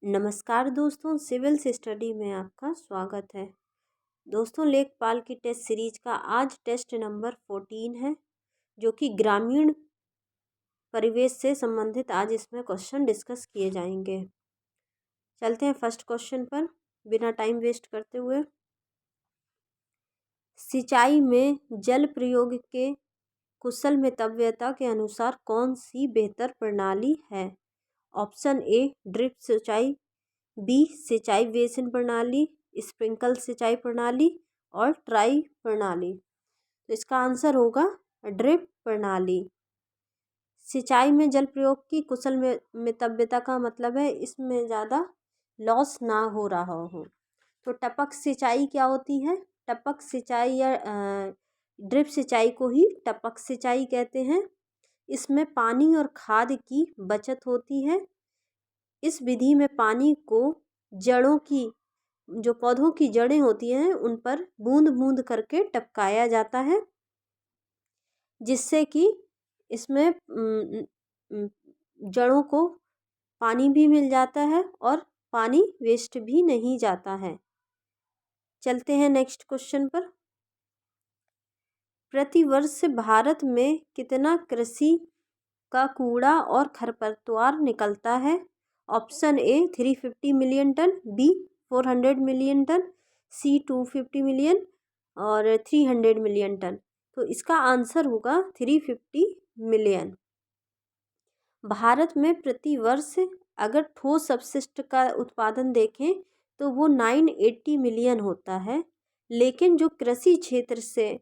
नमस्कार दोस्तों, civil study में आपका स्वागत है। दोस्तों, लेखपाल की टेस्ट सीरीज का आज टेस्ट नंबर 14 है, जो कि ग्रामीण परिवेश से संबंधित आज इसमें क्वेश्चन डिस्कस किए जाएंगे। चलते हैं फर्स्ट क्वेश्चन पर बिना टाइम वेस्ट करते हुए। सिंचाई में जल प्रयोग के कुशल मितव्यता के अनुसार कौन सी बेहतर प्रणाली है? ऑप्शन ए ड्रिप सिंचाई, बी सिंचाई बेसिन प्रणाली, स्प्रिंकल सिंचाई प्रणाली और ट्राई प्रणाली। तो इसका आंसर होगा ड्रिप प्रणाली। सिंचाई में जल प्रयोग की कुशल मितव्यता का मतलब है इसमें ज़्यादा लॉस ना हो रहा हो। तो टपक सिंचाई क्या होती है? टपक सिंचाई या ड्रिप सिंचाई को ही टपक सिंचाई कहते हैं। इसमें पानी और खाद की बचत होती है। इस विधि में पानी को जड़ों की, जो पौधों की जड़ें होती हैं, उन पर बूंद बूंद करके टपकाया जाता है, जिससे कि इसमें जड़ों को पानी भी मिल जाता है और पानी वेस्ट भी नहीं जाता है। चलते हैं नेक्स्ट क्वेश्चन पर। प्रतिवर्ष भारत में कितना कृषि का कूड़ा और खरपतवार निकलता है? Option A 350 million ton, B 400 million ton, C 250 million और 300 मिलियन टन। तो इसका आंसर होगा 350 मिलियन। भारत में प्रतिवर्ष अगर ठोस अपशिष्ट का उत्पादन देखें तो वो 980 मिलियन होता है, लेकिन जो कृषि क्षेत्र से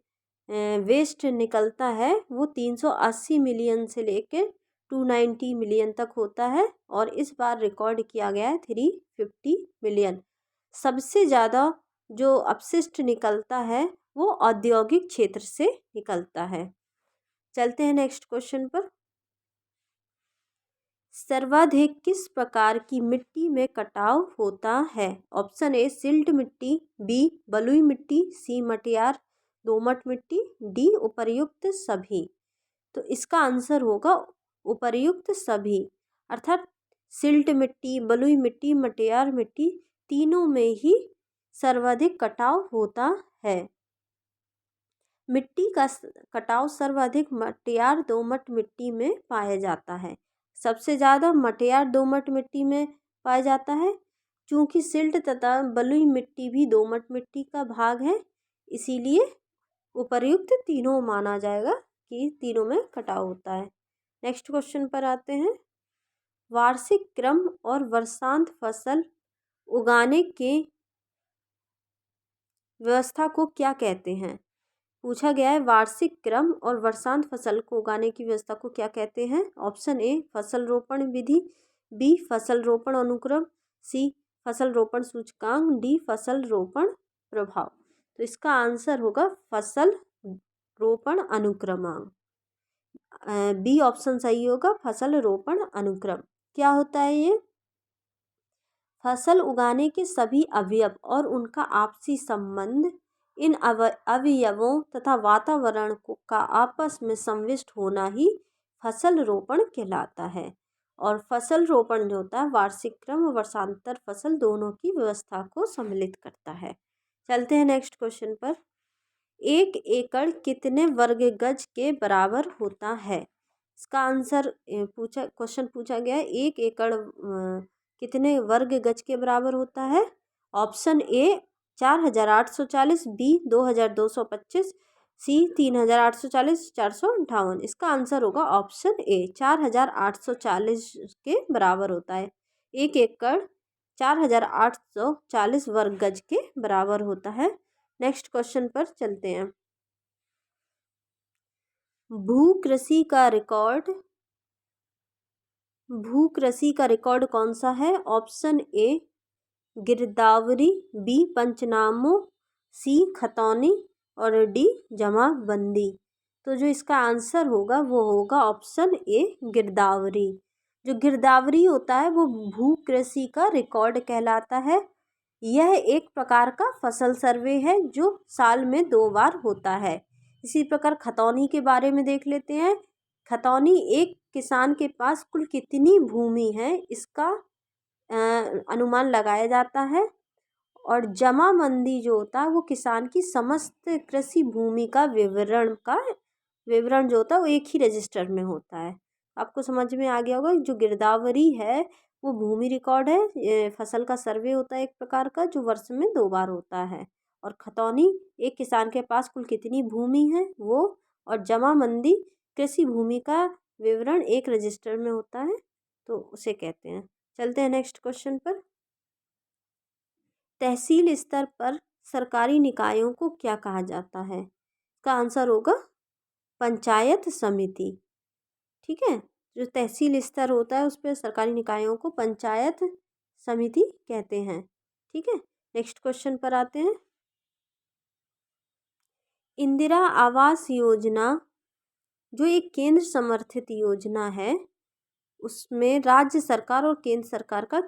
वेस्ट निकलता है वो 380 मिलियन से लेकर 290 मिलियन तक होता है, और इस बार रिकॉर्ड किया गया है 350 मिलियन। सबसे ज़्यादा जो अपशिष्ट निकलता है वो औद्योगिक क्षेत्र से निकलता है। चलते हैं नेक्स्ट क्वेश्चन पर। सर्वाधिक किस प्रकार की मिट्टी में कटाव होता है? ऑप्शन ए सिल्ट मिट्टी, बी बलुई मिट्टी, सी मटियार दोमट मिट्टी, डी उपर्युक्त सभी। तो इसका आंसर होगा उपर्युक्त सभी, अर्थात सिल्ट मिट्टी, बलुई मिट्टी, मटियार मिट्टी, तीनों में ही सर्वाधिक कटाव होता है। मिट्टी का कटाव सर्वाधिक मटियार दोमट मिट्टी में पाया जाता है। सबसे ज़्यादा मटियार दोमट मिट्टी में पाया जाता है। चूँकि सिल्ट तथा बलुई मिट्टी भी दोमट मिट्टी का भाग है, इसीलिए उपर्युक्त तीनों माना जाएगा कि तीनों में कटाव होता है। नेक्स्ट क्वेश्चन पर आते हैं। वार्षिक क्रम और वर्षांत फसल उगाने के व्यवस्था को क्या कहते हैं? पूछा गया है वार्षिक क्रम और वर्षांत फसल को उगाने की व्यवस्था को क्या कहते हैं? ऑप्शन ए फसल रोपण विधि, बी फसल रोपण अनुक्रम, सी फसल रोपण सूचकांक, डी फसल रोपण प्रभाव। तो इसका आंसर होगा फसल रोपण अनुक्रमांक। बी ऑप्शन सही होगा, फसल रोपण अनुक्रम। क्या होता है ये? फसल उगाने के सभी अवयव और उनका आपसी संबंध, इन अवयवों तथा वातावरण का आपस में संविष्ट होना ही फसल रोपण कहलाता है। और फसल रोपण जो होता है वार्षिक क्रम और वर्षांतर फसल दोनों की व्यवस्था को सम्मिलित करता है। चलते हैं नेक्स्ट क्वेश्चन पर। 1 एकड़ कितने वर्ग गज के बराबर होता है? इसका आंसर क्वेश्चन पूछा गया है 1 एकड़ कितने वर्ग गज के बराबर होता है? ऑप्शन ए 4840, बी 2225, सी 3840, 458। इसका आंसर होगा ऑप्शन ए 4840 के बराबर होता है। 1 एकड़ 4840 वर्ग गज के बराबर होता है। नेक्स्ट क्वेश्चन पर चलते हैं। भू कृषि का रिकॉर्ड कौन सा है? ऑप्शन ए गिरदावरी, बी पंचनामों, सी खतौनी और डी जमाबंदी। तो जो इसका आंसर होगा वो होगा ऑप्शन ए गिरदावरी। जो गिरदावरी होता है वो भू कृषि का रिकॉर्ड कहलाता है। यह एक प्रकार का फसल सर्वे है जो साल में 2 बार होता है। इसी प्रकार खतौनी के बारे में देख लेते हैं। खतौनी एक किसान के पास कुल कितनी भूमि है इसका अनुमान लगाया जाता है। और जमाबंदी जो होता है वो किसान की समस्त कृषि भूमि का विवरण जो होता है वो एक ही रजिस्टर में होता है। आपको समझ में आ गया होगा। जो गिरदावरी है वो भूमि रिकॉर्ड है। फसल का सर्वे होता है एक प्रकार का, जो वर्ष में 2 बार होता है। और खतौनी एक किसान के पास कुल कितनी भूमि है वो। और जमाबंदी कृषि भूमि का विवरण एक रजिस्टर में होता है, तो उसे कहते हैं। चलते हैं नेक्स्ट क्वेश्चन पर। तहसील स्तर पर सरकारी निकायों को क्या कहा जाता है? इसका आंसर होगा पंचायत समिति। ठीक है, जो तहसील स्तर होता है उस पर सरकारी निकायों को पंचायत समिति कहते हैं। ठीक है, नेक्स्ट क्वेश्चन पर आते हैं। इंदिरा आवास योजना जो एक केंद्र समर्थित योजना है, उसमें राज्य सरकार और केंद्र सरकार का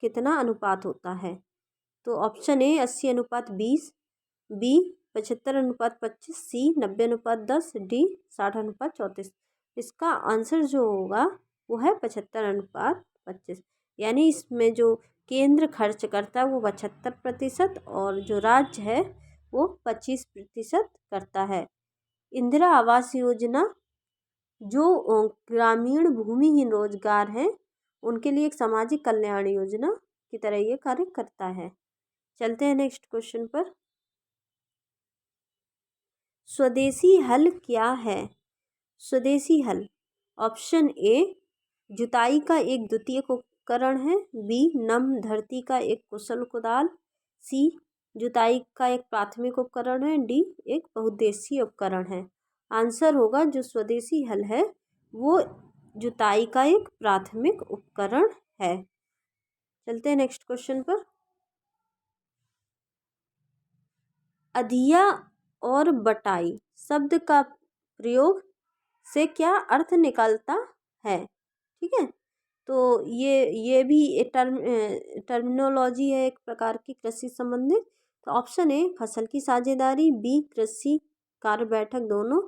कितना अनुपात होता है? तो option A 80:20, B 75:25, C 90:10, D 60:34। इसका आंसर जो होगा वो है 75:25। यानी इसमें जो केंद्र खर्च करता है वो 75% और जो राज्य है वो 25% करता है। इंदिरा आवास योजना जो ग्रामीण भूमिहीन रोजगार हैं उनके लिए एक सामाजिक कल्याण योजना की तरह ये कार्य करता है। चलते हैं नेक्स्ट क्वेश्चन पर। स्वदेशी हल क्या है? स्वदेशी हल ऑप्शन ए जुताई का एक द्वितीयक उपकरण है, बी नम धरती का एक कुशल कुदाल, सी जुताई का एक प्राथमिक उपकरण है, डी एक बहुउद्देशीय उपकरण है। आंसर होगा जो स्वदेशी हल है वो जुताई का एक प्राथमिक उपकरण है। चलते हैं नेक्स्ट क्वेश्चन पर। अधिया और बटाई शब्द का प्रयोग से क्या अर्थ निकलता है? ठीक है, तो ये भी एक टर्मिनोलॉजी है एक प्रकार की कृषि संबंधित। तो ऑप्शन ए फसल की साझेदारी, बी कृषि कार्य बैठक दोनों,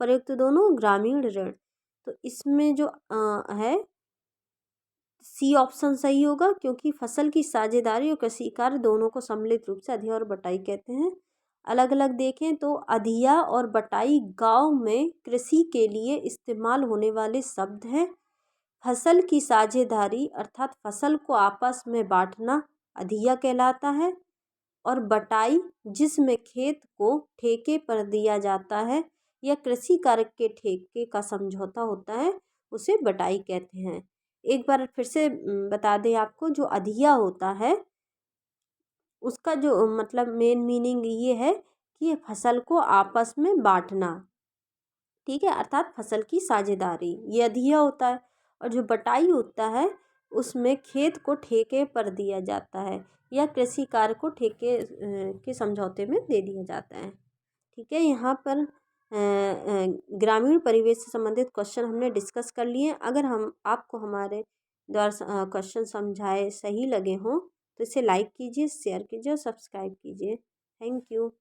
प्रयुक्त दोनों, ग्रामीण ऋण। तो इसमें जो है सी ऑप्शन सही होगा, क्योंकि फसल की साझेदारी और कृषि कार्य दोनों को सम्मिलित रूप से अधिया और बटाई कहते हैं। अलग अलग देखें तो अधिया और बटाई गांव में कृषि के लिए इस्तेमाल होने वाले शब्द हैं। फसल की साझेदारी अर्थात फसल को आपस में बांटना अधिया कहलाता है। और बटाई जिसमें खेत को ठेके पर दिया जाता है या कृषि कार्य के ठेके का समझौता होता है उसे बटाई कहते हैं। एक बार फिर से बता दें आपको, जो अधिया होता है उसका जो मतलब मेन मीनिंग ये है कि फसल को आपस में बांटना। ठीक है, अर्थात फसल की साझेदारी ये अधिया होता है। और जो बटाई होता है उसमें खेत को ठेके पर दिया जाता है या कृषि कार्य को ठेके के समझौते में दे दिया जाता है। ठीक है, यहाँ पर ग्रामीण परिवेश से संबंधित क्वेश्चन हमने डिस्कस कर लिए। अगर हम आपको हमारे द्वारा क्वेश्चन समझाए सही लगे हों तो इसे लाइक कीजिए, शेयर कीजिए और सब्सक्राइब कीजिए। Thank you.